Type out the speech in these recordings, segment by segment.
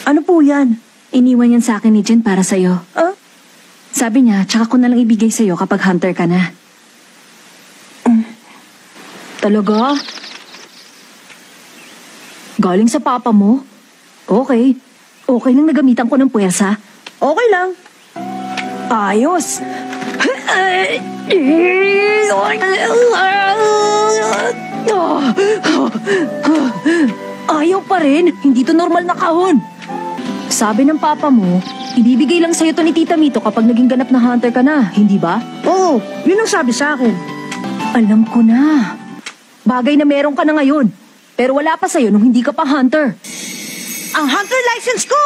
Ano po yan? Iniwan yan sa akin ni Jen para sa'yo. Ah? Sabi niya, tsaka ko na lang ibigay sa'yo kapag hunter ka na. Talaga? Galing sa papa mo? Okay. Okay lang nagamitan ko ng puwersa. Okay lang. Ayos. Ayaw pa rin. Hindi to normal na kahon. Sabi ng papa mo, ibibigay lang sa'yo to ni Tita Mito kapag naging ganap na hunter ka na, hindi ba? Oo, yun ang sabi sa akin. Alam ko na. Bagay na meron ka na ngayon. Pero wala pa sa'yo nung hindi ka pa hunter. Ang hunter license ko!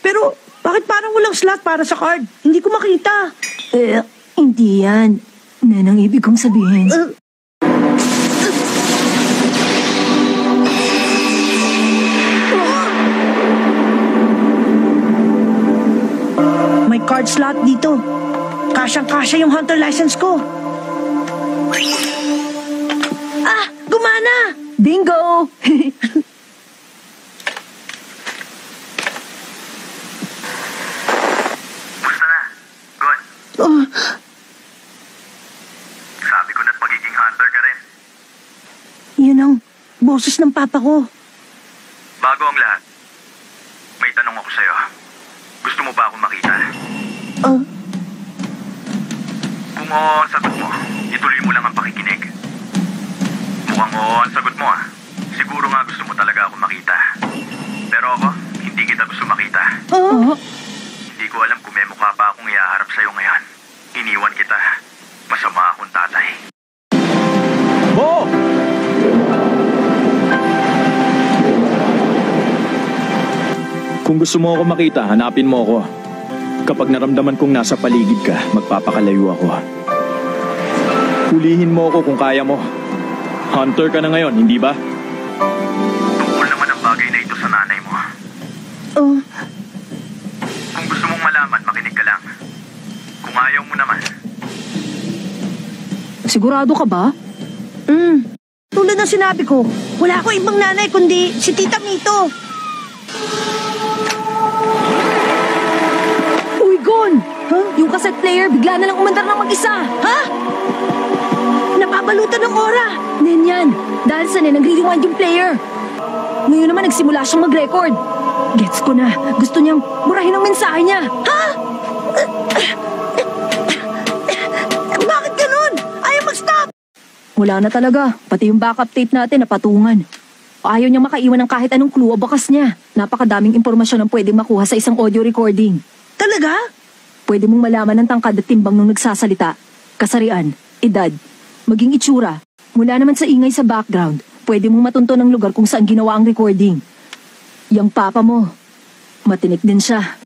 Pero bakit parang walang slot para sa card? Hindi ko makita. Hindi yan. Yan ang ibig kong sabihin. May card slot dito. Kasyang-kasya yung hunter license ko. Ah! Gumana! Bingo! Basta na. Gon. Oh, Sabi ko na't magiging hunter ka rin. yun ang boses ng papa ko. Bago ang lahat, may tanong ako sa'yo. Gusto mo ba akong makita? Ah, Kung oo ang sagot mo, ituloy mo lang ang pakikinig. Mukhang oo ang sagot mo ah. Siguro nga gusto mo talaga akong makita. Pero ako, hindi kita gusto makita. ah, Hindi ko alam kung may mukha pa akong iaharap sa'yo ngayon. Iniwan kita. Masama akong tatay. Bo! Kung gusto mo ako makita, hanapin mo ako. Kapag naramdaman kong nasa paligid ka, magpapakalayo ako. Hulihin mo ako kung kaya mo. Hunter ka na ngayon, hindi ba? Tungkol naman ang bagay na ito sa nanay mo. ah. Kung gusto mong malaman, makinig ka lang. Kung ayaw mo naman, Sigurado ka ba? Tulad ng sinabi ko, wala ako ibang nanay kundi si Tita Mito. Uy, Gon! Yung cassette player, bigla na lang umandar ng mag-isa. Ha? Napabalutan ng aura. Nen yan. Dahil sa nagre-rewind yung player. Ngayon naman nagsimula siyang mag-record. Gets ko na. Gusto niyang burahin ang mensahe niya. Ha? Bakit ganun? Ayaw mag-stop. Wala na talaga. Pati yung backup tape natin napatungan. Ayaw niyang makaiwan ng kahit anong clue o bakas niya. Napakadaming impormasyon ang pwedeng makuha sa isang audio recording. Talaga? Pwede mong malaman ang tangkad at timbang nung nagsasalita, kasarian, edad, maging itsura. Mula naman sa ingay sa background, pwede mong matunto ng lugar kung saan ginawa ang recording. Yang papa mo, matinik din siya.